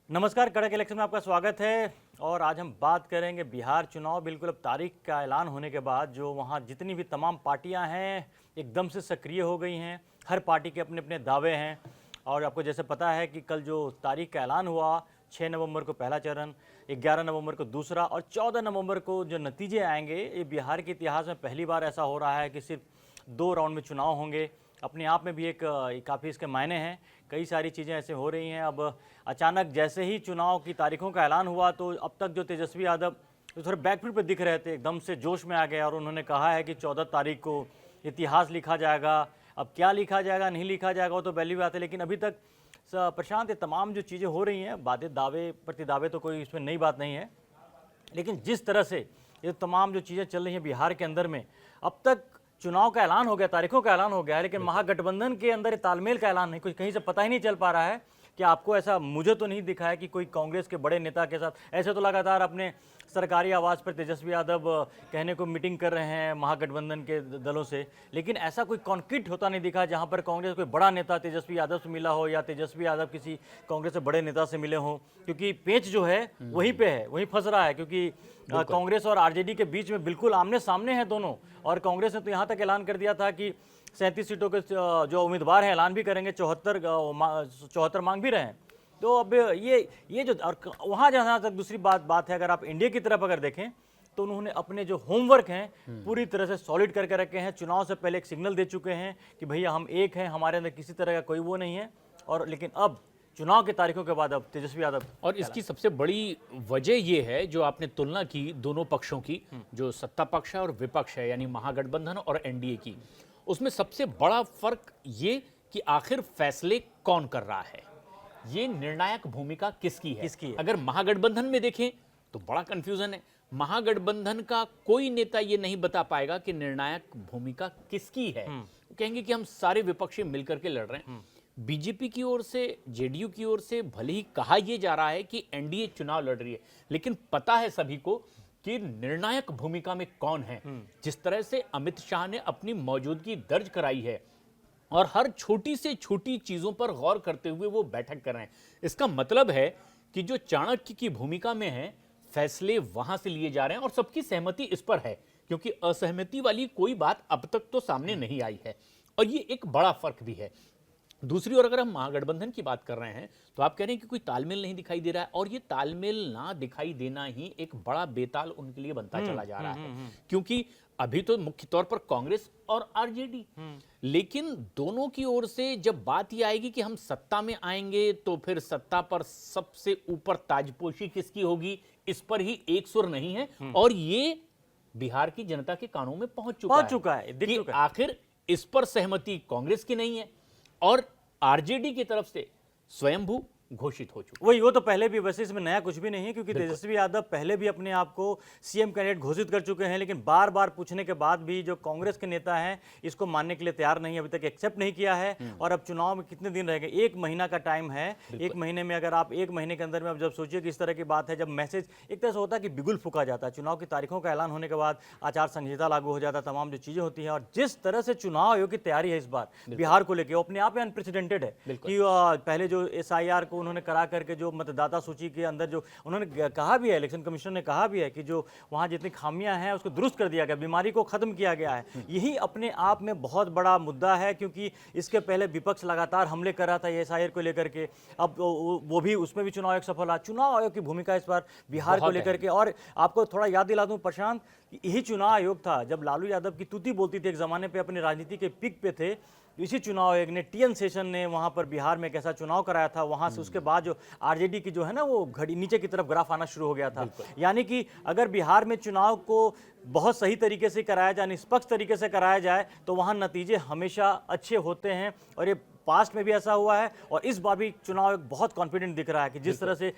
नमस्कार, कड़क इलेक्शन में आपका स्वागत है। और आज हम बात करेंगे बिहार चुनाव। बिल्कुल अब तारीख का ऐलान होने के बाद जो वहाँ जितनी भी तमाम पार्टियां हैं एकदम से सक्रिय हो गई हैं। हर पार्टी के अपने अपने दावे हैं। और आपको जैसे पता है कि कल जो तारीख का ऐलान हुआ, 6 नवंबर को पहला चरण, 11 नवंबर को दूसरा और 14 नवंबर को जो नतीजे आएंगे, ये बिहार के इतिहास में पहली बार ऐसा हो रहा है कि सिर्फ 2 राउंड में चुनाव होंगे। अपने आप में भी एक काफ़ी इसके मायने हैं। कई सारी चीज़ें ऐसे हो रही हैं। अब अचानक जैसे ही चुनाव की तारीखों का ऐलान हुआ तो अब तक जो तेजस्वी यादव तो थोड़े बैकफुट पर दिख रहे थे, एकदम से जोश में आ गए और उन्होंने कहा है कि 14 तारीख को इतिहास लिखा जाएगा। अब क्या लिखा जाएगा, नहीं लिखा जाएगा, वो तो पहली बात है। लेकिन अभी तक प्रशांत, ये तमाम जो चीज़ें हो रही हैं, बातें दावे प्रतिदावे तो कोई इसमें नई बात नहीं है, लेकिन जिस तरह से ये तमाम जो चीज़ें चल रही हैं बिहार के अंदर में, अब तक चुनाव का ऐलान हो गया, तारीखों का ऐलान हो गया है, लेकिन महागठबंधन के अंदर तालमेल का ऐलान नहीं, कुछ कहीं से पता ही नहीं चल पा रहा है कि आपको ऐसा, मुझे तो नहीं दिखा है कि कोई कांग्रेस के बड़े नेता के साथ ऐसे तो लगातार अपने सरकारी आवाज़ पर तेजस्वी यादव कहने को मीटिंग कर रहे हैं महागठबंधन के दलों से, लेकिन ऐसा कोई कॉन्क्रीट होता नहीं दिखा जहां पर कांग्रेस कोई बड़ा नेता तेजस्वी यादव से मिला हो या तेजस्वी यादव किसी कांग्रेस से बड़े नेता से मिले हों। क्योंकि पेच जो है वहीं पे है, वहीं फंस रहा है, क्योंकि कांग्रेस और आरजेडी के बीच में बिल्कुल आमने सामने हैं दोनों। और कांग्रेस ने तो यहाँ तक ऐलान कर दिया था कि 37 सीटों के जो उम्मीदवार हैं ऐलान भी करेंगे, 74 मांग भी रहे हैं। तो अब ये जो, और वहाँ जहाँ तक दूसरी बात है, अगर आप इंडिया की तरफ अगर देखें तो उन्होंने अपने जो होमवर्क हैं पूरी तरह से सॉलिड करके रखे हैं। चुनाव से पहले एक सिग्नल दे चुके हैं कि भैया हम एक हैं, हमारे अंदर किसी तरह का कोई वो नहीं है। और लेकिन अब चुनाव की तारीखों के बाद अब तेजस्वी यादव, और इसकी सबसे बड़ी वजह ये है जो आपने तुलना की दोनों पक्षों की, जो सत्ता पक्ष है और विपक्ष है, यानी महागठबंधन और एनडीए की, उसमें सबसे बड़ा फर्क ये कि आखिर फैसले कौन कर रहा है, ये निर्णायक भूमिका किसकी है। अगर महागठबंधन में देखें तो बड़ा कंफ्यूजन है। महागठबंधन का कोई नेता ये नहीं बता पाएगा कि निर्णायक भूमिका किसकी है। वो कहेंगे कि हम सारे विपक्षी मिलकर के लड़ रहे हैं। बीजेपी की ओर से, जेडीयू की ओर से भले ही कहा यह जा रहा है कि एनडीए चुनाव लड़ रही है, लेकिन पता है सभी को कि निर्णायक भूमिका में कौन है। जिस तरह से अमित शाह ने अपनी मौजूदगी दर्ज कराई है और हर छोटी से छोटी चीजों पर गौर करते हुए वो बैठक कर रहे हैं, इसका मतलब है कि जो चाणक्य की भूमिका में है, फैसले वहां से लिए जा रहे हैं और सबकी सहमति इस पर है, क्योंकि असहमति वाली कोई बात अब तक तो सामने नहीं आई है। और ये एक बड़ा फर्क भी है। दूसरी ओर अगर हम महागठबंधन की बात कर रहे हैं तो आप कह रहे हैं कि कोई तालमेल नहीं दिखाई दे रहा है, और ये तालमेल ना दिखाई देना ही एक बड़ा बेताल उनके लिए बनता चला जा रहा है। क्योंकि अभी तो मुख्य तौर पर कांग्रेस और आरजेडी, लेकिन दोनों की ओर से जब बात ये आएगी कि हम सत्ता में आएंगे तो फिर सत्ता पर सबसे ऊपर ताजपोशी किसकी होगी, इस पर ही एक सुर नहीं है। और ये बिहार की जनता के कानों में पहुंच चुका है कि आखिर इस पर सहमति कांग्रेस की नहीं है और आरजेडी की तरफ से स्वयंभू घोषित हो चुका। वही, वो तो पहले भी, वैसे इसमें नया कुछ भी नहीं है, क्योंकि तेजस्वी यादव पहले भी अपने आप को सीएम कैंडिडेट घोषित कर चुके हैं, लेकिन बार बार पूछने के बाद भी जो कांग्रेस के नेता हैं इसको मानने के लिए तैयार नहीं, अभी तक एक्सेप्ट नहीं किया है। और अब चुनाव में कितने दिन रह गए, 1 महीना का टाइम है। 1 महीने में अगर आप 1 महीने के अंदर में, अब जब सोचिए कि इस तरह की बात है, जब मैसेज एक तरह से होता है कि बिगुल फूका जाता है, चुनाव की तारीखों का ऐलान होने के बाद आचार संहिता लागू हो जाता है, तमाम जो चीजें होती हैं। और जिस तरह से चुनाव आयोग की तैयारी है इस बार बिहार को लेकर, वो अपने आप में अनप्रेसिडेंटेड है कि पहले जो SIR को उन्होंने करा करके जो मतदाता सूची के अंदर जो उन्होंने कहा भी है, इलेक्शन कमीशन ने कहा भी है कि जो वहां जितनी खामियां हैं उसको दुरुस्त कर दिया गया, बीमारी को खत्म किया गया है। यही अपने आप में बहुत बड़ा मुद्दा है, क्योंकि इसके पहले विपक्ष लगातार हमले कर रहा था SIR को लेकर के। अब वो भी, उसमें भी चुनाव आयोग सफल रहा। चुनाव आयोग की भूमिका इस बार बिहार को लेकर के, और आपको थोड़ा याद दिला दूं प्रशांत, यही चुनाव आयोग था जब लालू यादव की तूती बोलती थी, एक जमाने पे अपने राजनीति के पिक पे थे, इसी चुनाव आयोग ने, TN सेशन ने वहां पर बिहार में कैसा चुनाव कराया था। वहां से उसके बाद जो आरजेडी की जो है ना, वो घड़ी नीचे की तरफ ग्राफ आना शुरू हो गया था। यानी कि अगर बिहार में चुनाव को बहुत सही तरीके से कराया जाए, निष्पक्ष तरीके से कराया जाए, तो वहां नतीजे हमेशा अच्छे होते हैं। और ये पास्ट में भी ऐसा हुआ है, और इस बार भी चुनाव एक बहुत कॉन्फिडेंट दिख रहा है कि जिस तरह से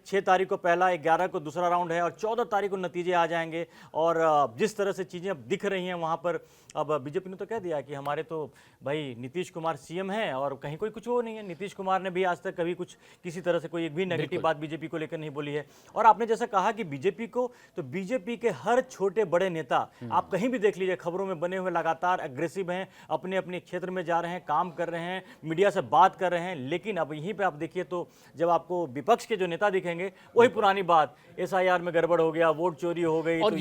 6 तारीख को पहला, 11 को दूसरा राउंड है और 14 तारीख को नतीजे आ जाएंगे। और जिस तरह से चीज़ें अब दिख रही हैं वहाँ पर, अब बीजेपी ने तो कह दिया कि हमारे तो भाई नीतीश कुमार सीएम हैं, और कहीं कोई कुछ वो नहीं है। नीतीश कुमार ने भी आज तक कभी कुछ किसी तरह से कोई एक भी नेगेटिव बात बीजेपी को लेकर नहीं बोली है। और आपने जैसा कहा कि बीजेपी को, तो बीजेपी के हर छोटे बड़े नेता आप कहीं भी देख लीजिए, खबरों में बने हुए लगातार अग्रेसिव हैं, अपने अपने क्षेत्र में जा रहे हैं, काम कर रहे हैं। मीडिया से बात कर रहे हैं। लेकिन अब यहीं पे आप देखिए तो जब आपको विपक्ष के जो नेता दिखेंगे वही पुरानी बात, एसआईआर में गड़बड़ हो गया, वोट चोरी हो गई, और तो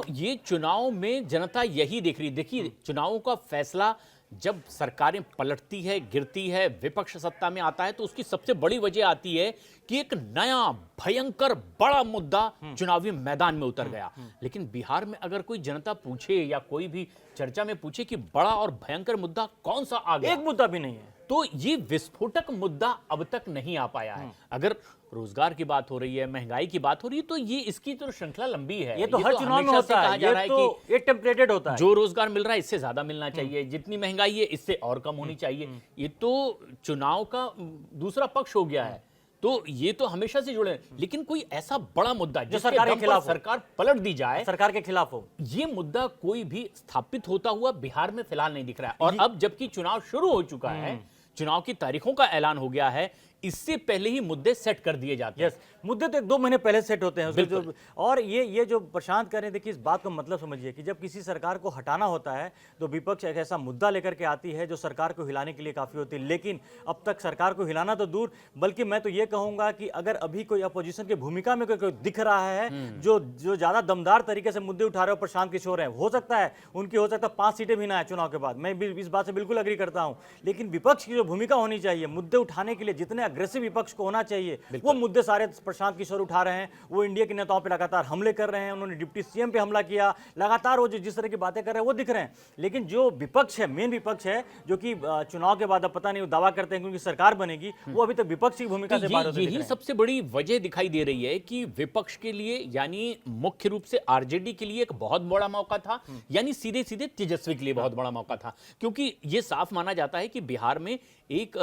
ये चुनाव में जनता यही देख रही। देखिए, चुनावों का फैसला जब सरकारें पलटती है, गिरती है, विपक्ष सत्ता में आता है, तो उसकी सबसे बड़ी वजह आती है कि एक नया भयंकर बड़ा मुद्दा चुनावी मैदान में उतर गया। लेकिन बिहार में अगर कोई जनता पूछे या कोई भी चर्चा में पूछे कि बड़ा और भयंकर मुद्दा कौन सा आ गया, एक मुद्दा भी नहीं है, तो ये विस्फोटक मुद्दा अब तक नहीं आ पाया है। अगर रोजगार की बात हो रही है, महंगाई की बात हो रही है, तो ये इसकी तो श्रृंखला लंबी है। ये तो हर चुनाव में हमेशा से होता कहा है, जा रहा ये है तो कि एक टेम्पलेटेड होता है। जो रोजगार मिल रहा है इससे ज्यादा मिलना चाहिए, जितनी महंगाई है इससे और कम होनी चाहिए। ये तो चुनाव का दूसरा पक्ष हो गया है, तो ये तो हमेशा से जुड़े हैं। लेकिन कोई ऐसा बड़ा मुद्दा जो जिसके सरकार के दम पर खिलाफ हो, सरकार पलट दी जाए, सरकार के खिलाफ हो, ये मुद्दा कोई भी स्थापित होता हुआ बिहार में फिलहाल नहीं दिख रहा है। और अब जबकि चुनाव शुरू हो चुका है, चुनाव की तारीखों का ऐलान हो गया है, इससे पहले ही मुद्दे सेट कर दिए जाते हैं। मुद्दे तो 1-2 महीने पहले सेट होते हैं उसके जो, और ये जो प्रशांत कह रहे हैं, देखिए इस बात को मतलब समझिए कि जब किसी सरकार को हटाना होता है तो विपक्ष एक ऐसा मुद्दा लेकर के आती है जो सरकार को हिलाने के लिए काफ़ी होती है। लेकिन अब तक सरकार को हिलाना तो दूर, बल्कि मैं तो ये कहूँगा कि अगर अभी कोई अपोजिशन की भूमिका में कोई दिख रहा है जो ज़्यादा दमदार तरीके से मुद्दे उठा रहे हो, प्रशांत किशोर हैं। हो सकता है उनकी 5 सीटें भी ना है चुनाव के बाद, मैं भी इस बात से बिल्कुल अग्री करता हूँ। लेकिन विपक्ष की जो भूमिका होनी चाहिए मुद्दे उठाने के लिए, जितने अग्रेसिव विपक्ष को होना चाहिए, वो मुद्दे सारे प्रशांत किशोर उठा रहे हैं। वो इंडिया के नेताओं पे लगातार हमले कर रहे हैं, उन्होंने डिप्टी सीएम पे हमला किया, लगातार वो जिस तरह की बातें कर रहे हैं वो दिख रहे हैं। लेकिन जो विपक्ष है, मेन विपक्ष है, जो कि चुनाव के बाद अब पता नहीं दावा करते हैं क्योंकि सरकार बनेगी, वो अभी तक विपक्ष की भूमिका से बाहर होते दिख रहे यही हैं। सबसे बड़ी वजह दिखाई दे रही है कि विपक्ष के लिए, यानी मुख्य रूप से आरजेडी के लिए एक बहुत बड़ा मौका था, यानी सीधे सीधे तेजस्वी के लिए बहुत बड़ा मौका था। क्योंकि यह साफ माना जाता है कि बिहार में एक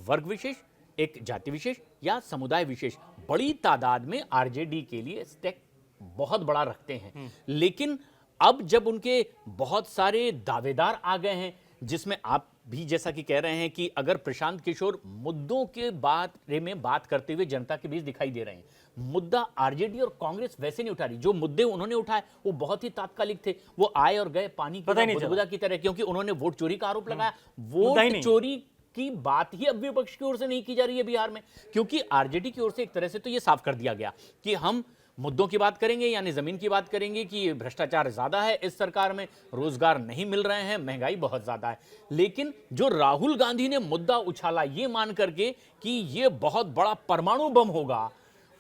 वर्ग विशेष, एक जाति विशेष या समुदाय विशेष बड़ी तादाद में आरजेडी के लिए स्टेक बहुत बड़ा रखते हैं। लेकिन अब जब उनके बहुत सारे दावेदार आ गए हैं, जिसमें आप भी जैसा कि कह रहे हैं कि अगर प्रशांत किशोर मुद्दों के बारे में बात करते हुए जनता के बीच दिखाई दे रहे हैं, मुद्दा आरजेडी और कांग्रेस वैसे नहीं उठा रही। जो मुद्दे उन्होंने उठाए वो बहुत ही तात्कालिक थे, वो आए और गए पानी की बुदबुदा की तरह, क्योंकि उन्होंने वोट चोरी का आरोप लगाया। वोट चोरी की बात ही अब विपक्ष की ओर से नहीं की जा रही है बिहार में, क्योंकि आरजेडी की ओर से एक तरह से तो ये साफ कर दिया गया कि हम मुद्दों की बात करेंगे, यानी जमीन की बात करेंगे कि भ्रष्टाचार ज्यादा है इस सरकार में, रोजगार नहीं मिल रहे हैं, महंगाई बहुत ज्यादा है। लेकिन जो राहुल गांधी ने मुद्दा उछाला ये मान करके कि ये बहुत बड़ा परमाणु बम होगा,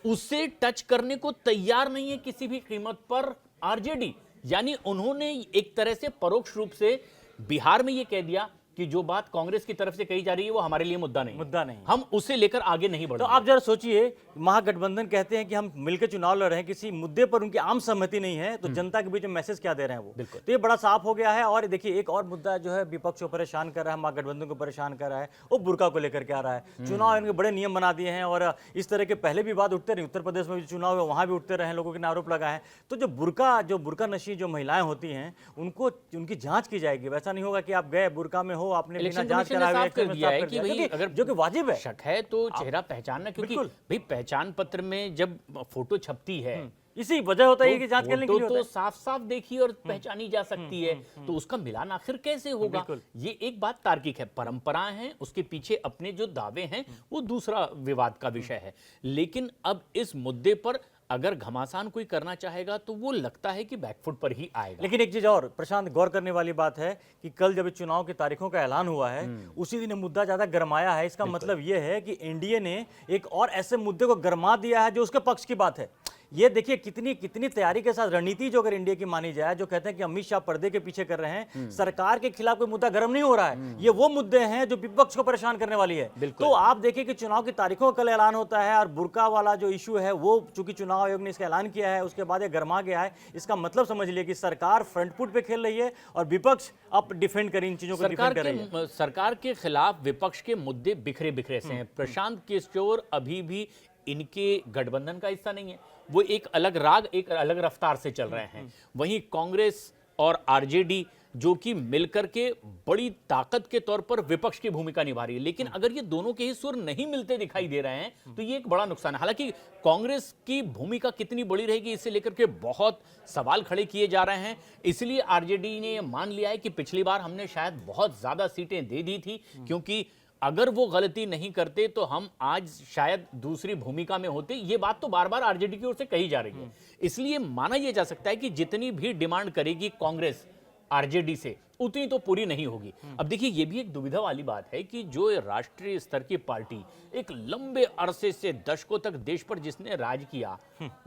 उसे टच करने को तैयार नहीं है किसी भी कीमत पर आरजेडी। यानी उन्होंने एक तरह से परोक्ष रूप से बिहार में यह कह दिया कि जो बात कांग्रेस की तरफ से कही जा रही है वो हमारे लिए मुद्दा नहीं, हम उसे लेकर आगे नहीं बढ़ेंगे। तो आप जरा सोचिए, महागठबंधन कहते हैं कि हम मिलकर चुनाव लड़ रहे हैं, किसी मुद्दे पर उनकी आम सहमति नहीं है, तो जनता के बीच में मैसेज क्या दे रहे हैं वो? तो ये बड़ा साफ हो गया है। और देखिए एक और मुद्दा जो है विपक्ष को परेशान कर रहा है, महागठबंधन को परेशान कर रहा है, वो बुर्का को लेकर के आ रहा है। चुनाव इनके बड़े नियम बना दिए हैं और इस तरह के पहले भी बात उठते रहे, उत्तर प्रदेश में भी चुनाव है वहां भी उठते रहे, लोगों के आरोप लगा है। तो जो बुर्का नशी जो महिलाएं होती हैं उनको उनकी जांच की जाएगी। वैसा नहीं होगा कि आप गए बुर्का में हो, आपने बिना जांच साफ कर दिया है कि भाई अगर जो कि वाजिब है, शक है तो चेहरा पहचानना, क्योंकि भाई पहचान पत्र में जब फोटो छपती है इसी वजह होता है कि जांच करने के लिए तो साफ साफ देखी और पहचानी जा सकती है, तो उसका मिलान आखिर कैसे होगा? ये एक बात तार्किक है, परंपराएं हैं, उसके पीछे अपने जो दावे हैं वो दूसरा विवाद का विषय है। लेकिन अब इस मुद्दे पर अगर घमासान कोई करना चाहेगा तो वो लगता है कि बैकफुट पर ही आएगा। लेकिन एक चीज और प्रशांत गौर करने वाली बात है कि कल जब चुनाव की तारीखों का ऐलान हुआ है उसी दिन मुद्दा ज्यादा गरमाया है। इसका मतलब यह है कि एनडीए ने एक और ऐसे मुद्दे को गरमा दिया है जो उसके पक्ष की बात है। ये देखिए कितनी तैयारी के साथ रणनीति जो अगर इंडिया की मानी जाए, जो कहते हैं कि अमित शाह पर्दे के पीछे कर रहे हैं, सरकार के खिलाफ कोई मुद्दा गर्म नहीं हो रहा है, ये वो मुद्दे हैं जो विपक्ष को परेशान करने वाली है। तो आप देखिए कि चुनाव की तारीखों का कल ऐलान होता है और बुर्का वाला जो इशू है वो चूंकि चुनाव आयोग ने इसका ऐलान किया है उसके बाद ये गर्मा गया है। इसका मतलब समझ लिया कि सरकार फ्रंट फुट पे खेल रही है और विपक्ष अब डिफेंड कर इन चीजों को डिफेंड कर रही है। सरकार के खिलाफ विपक्ष के मुद्दे बिखरे बिखरे से हैं। प्रशांत किशोर अभी भी इनके गठबंधन का हिस्सा नहीं है, वो एक अलग राग, एक अलग रफ्तार से चल रहे हैं। वहीं कांग्रेस और आरजेडी जो कि मिलकर के बड़ी ताकत के तौर पर विपक्ष की भूमिका निभा रही है, लेकिन अगर ये दोनों के ही सुर नहीं मिलते दिखाई दे रहे हैं तो ये एक बड़ा नुकसान है। हालांकि कांग्रेस की भूमिका कितनी बड़ी रहेगी इसे लेकर के बहुत सवाल खड़े किए जा रहे हैं। इसलिए आरजेडी ने मान लिया है कि पिछली बार हमने शायद बहुत ज्यादा सीटें दे दी थी, क्योंकि अगर वो गलती नहीं करते तो हम आज शायद दूसरी भूमिका में होते। ये बात तो बार बार आरजेडी की ओर से कही जा रही है। इसलिए माना यह जा सकता है कि जितनी भी डिमांड करेगी कांग्रेस आरजेडी से, उतनी तो पूरी नहीं होगी। अब देखिए, ये भी एक दुविधा वाली बात है कि जो राष्ट्रीय स्तर की पार्टी एक लंबे अरसे से दशकों तक देश पर जिसने राज किया,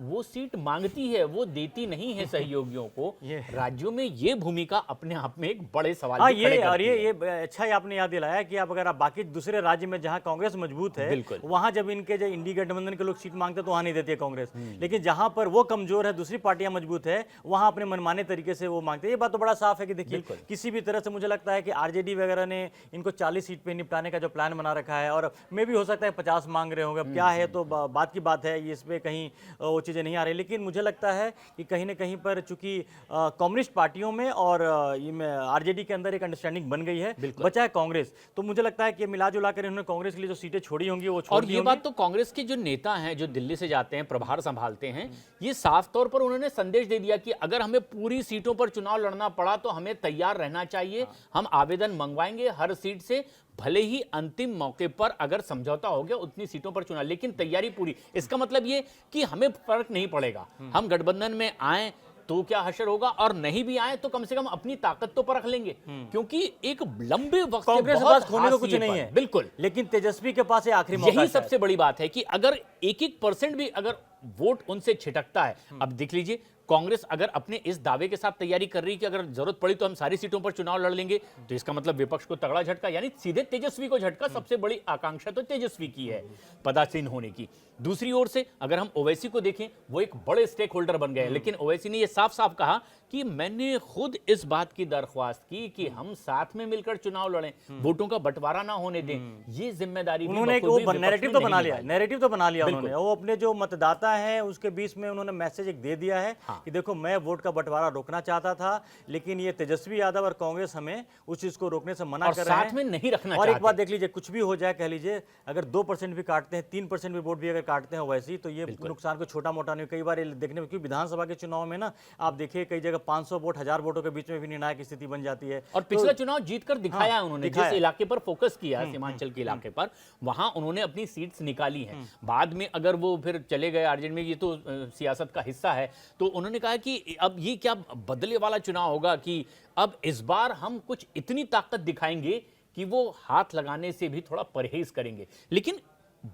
वो सीट मांगती है, वो देती नहीं है सहयोगियों को। राज्यों में ये भूमिका अपने आप में एक बड़े सवाल हाँ, भी खड़े करती है। ये अच्छा ही आपने याद दिलाया कि आप अगर आप बाकी दूसरे राज्य में जहां कांग्रेस मजबूत है, बिल्कुल। वहां जब इनके जो इंडी गठबंधन के लोग सीट मांगते तो वहां नहीं देती है कांग्रेस। लेकिन जहां पर वो कमजोर है, दूसरी पार्टियां मजबूत है, वहां अपने मनमाने तरीके से वो मांगते हैं। ये बात तो बड़ा साफ है कि देखिए, किसी भी तरह से मुझे लगता है कि आरजेडी वगैरह ने इनको 40 सीट पे निपटाने का जो प्लान बना रखा है, और मे भी हो सकता है 50 मांग रहे होंगे। अब क्या है तो बात की बात है, ये इसमें कहीं वो चीज़ें नहीं आ रही। लेकिन मुझे लगता है कि कहीं ना कहीं पर चूंकि कम्युनिस्ट पार्टियों में और आरजेडी के अंदर एक अंडरस्टैंडिंग बन गई है, बचा है कांग्रेस। तो मुझे लगता है कि मिला जुला कर इन्होंने कांग्रेस के लिए जो सीटें छोड़ी होंगी वो छोड़ और दी ये होंगी। बात तो कांग्रेस के जो नेता हैं, जो दिल्ली से जाते हैं, प्रभार संभालते हैं, ये साफ तौर पर उन्होंने संदेश दे दिया कि अगर हमें पूरी सीटों पर चुनाव लड़ना पड़ा तो हमें तैयार रहना चाहिए। हम आवेदन मंगवाएंगे हर सीट से, भले ही अंतिम मौके पर अगर समझौता हो गया उतनी सीटों पर चुनाव, लेकिन तैयारी पूरी। इसका मतलब ये कि हमें फर्क नहीं पड़ेगा, हम गठबंधन में आए तो क्या हशर होगा, और नहीं भी आए तो कम से कम अपनी ताकत तो परख लेंगे। क्योंकि एक लंबे वक्त से कांग्रेस के बहुत पास खोने को कुछ हाशिए नहीं पर- है, बिल्कुल, लेकिन तेजस्वी के पास ये आखिरी मौका यही है सबसे बड़ी बात है कि अगर 1-1% भी अगर वोट उनसे छिटकता है। अब देख लीजिए, कांग्रेस अगर अपने इस दावे के साथ तैयारी कर रही है कि अगर जरूरत पड़ी तो हम सारी सीटों पर चुनाव लड़ लेंगे, तो इसका मतलब विपक्ष को तगड़ा झटका, यानी सीधे तेजस्वी को झटका। सबसे बड़ी आकांक्षा तो तेजस्वी की है पदासीन होने की। दूसरी ओर से अगर हम ओवैसी को देखें, वो एक बड़े स्टेक होल्डर बन गए, लेकिन ओवैसी ने यह साफ साफ कहा कि मैंने खुद इस बात की दरख्वास्त की कि हम साथ में मिलकर चुनाव लड़ें, वोटों का बंटवारा ना होने दें। ये जिम्मेदारी उन्होंने वो नैरेटिव तो बना लिया, नैरेटिव तो बना लिया उन्होंने। वो अपने जो मतदाता हैं उसके बीच में उन्होंने मैसेज एक दे दिया है कि देखो, मैं वोट का बंटवारा रोकना चाहता था, लेकिन ये तेजस्वी यादव और कांग्रेस हमें उस चीज को रोकने से मना कर रहे हैं, साथ में नहीं रखना और एक चाहते। बात देख लीजिए, कुछ भी हो जाए, कह लीजिए अगर 2% भी काटते हैं, 3% भी वोट भी अगर काटते हैं वैसे, तो ये नुकसान को छोटा मोटा नहीं। कई बार देखने में, क्योंकि विधानसभा के चुनाव में ना आप देखिए कई जगह 500 वोट 1000 वोटों के बीच में भी निर्णायक स्थिति बन जाती है। और पिछला चुनाव जीतकर दिखाया है उन्होंने, जिस इलाके पर फोकस किया, सीमांचल के इलाके पर, वहां उन्होंने अपनी सीट्स निकाली हैं। बाद में अगर वो फिर चले गए आरजेडी में, ये तो सियासत का हिस्सा है, तो उन्होंने कहा कि अब ये क्या बदले वाला चुनाव होगा कि अब इस बार हम कुछ इतनी ताकत दिखाएंगे कि वो हाथ लगाने से भी थोड़ा परहेज करेंगे। लेकिन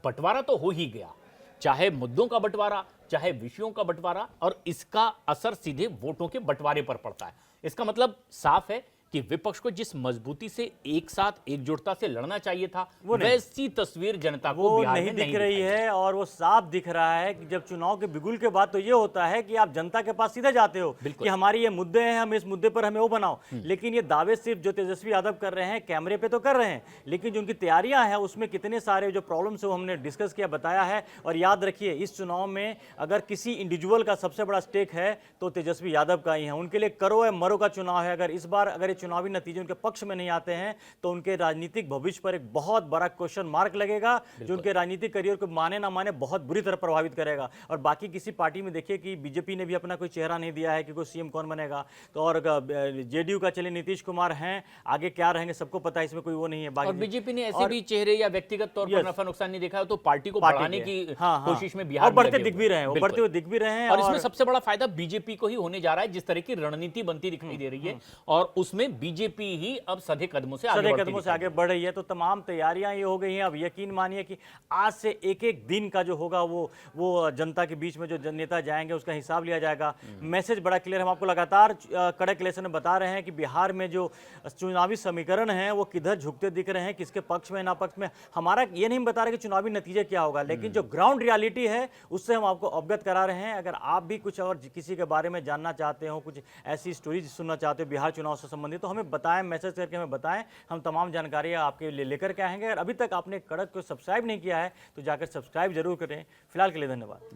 बंटवारा तो हो ही गया, चाहे मुद्दों का बंटवारा, चाहे विषयों का बंटवारा, और इसका असर सीधे वोटों के बंटवारे पर पड़ता है। इसका मतलब साफ है कि विपक्ष को जिस मजबूती से एक साथ एकजुटता से लड़ना चाहिए था, वैसी तस्वीर जनता को बिहार में नहीं दिख रही है। और वो साफ दिख रहा है कि जब चुनाव के बिगुल के बाद तो ये होता है कि आप जनता के पास सीधे जाते हो कि हमारे ये मुद्दे हैं, हम इस मुद्दे पर हमें वो बनाओ। लेकिन ये दावे सिर्फ जो तेजस्वी यादव कर रहे हैं कैमरे पे तो कर रहे हैं, लेकिन जो उनकी तैयारियां हैं उसमें कितने सारे जो प्रॉब्लम्स है वो हमने डिस्कस किया, बताया है। और याद रखिए, इस चुनाव में अगर किसी इंडिविजुअल का सबसे बड़ा स्टेक है तो तेजस्वी यादव का ही है। उनके लिए करो या मरो का चुनाव है। अगर इस बार अगर ये चुनावी नतीजे उनके पक्ष में नहीं आते हैं तो उनके राजनीतिक भविष्य पर एक बहुत बड़ा क्वेश्चन मार्क लगेगा, जो उनके राजनीतिक करियर को माने ना माने बहुत बुरी तरह प्रभावित करेगा। और बाकी किसी पार्टी में देखिए कि बीजेपी ने भी अपना कोई चेहरा नहीं दिया है कि कोई सीएम कौन बनेगा, तो और जेडीयू का चले नीतीश कुमार हैं, आगे क्या रहेंगे सबको पता है, इसमें कोई वो नहीं है। और बीजेपी ने ऐसे भी चेहरे या व्यक्तिगत तौर पर नफा नुकसान नहीं देखा है, तो पार्टी को बढ़ाने की कोशिश में बिहार बढ़ते दिख भी रहे हैं, बढ़ते हुए दिख भी रहे हैं। और इसमें सबसे बड़ा फायदा बीजेपी को ही होने जा रहा है, जिस तरह की रणनीति बनती दिखाई दे रही है, और उसमें बीजेपी ही अब सधे कदमों से आगे बढ़ रही है। तो तमाम तैयारियां ये हो गई हैं। अब यकीन मानिए कि आज से एक एक दिन का जो होगा वो जनता के बीच में जो नेता जाएंगे उसका हिसाब लिया जाएगा। मैसेज बड़ा क्लियर, हम आपको लगातार कड़क इलेक्शन में बता रहे हैं कि बिहार में जो चुनावी समीकरण हैं वो किधर झुकते दिख रहे हैं, किसके पक्ष में ना पक्ष में। हमारा ये नहीं बता रहे कि चुनावी नतीजे क्या होगा, लेकिन जो ग्राउंड रियलिटी है उससे हम आपको अवगत करा रहे हैं। अगर आप भी कुछ और किसी के बारे में जानना चाहते हो, कुछ ऐसी स्टोरीज सुनना चाहते हो बिहार चुनाव से संबंधित, तो हमें बताएं, मैसेज करके हमें बताएं, हम तमाम जानकारियां आपके लिए लेकर के आएंगे। और अभी तक आपने कड़क को सब्सक्राइब नहीं किया है तो जाकर सब्सक्राइब जरूर करें। फिलहाल के लिए धन्यवाद।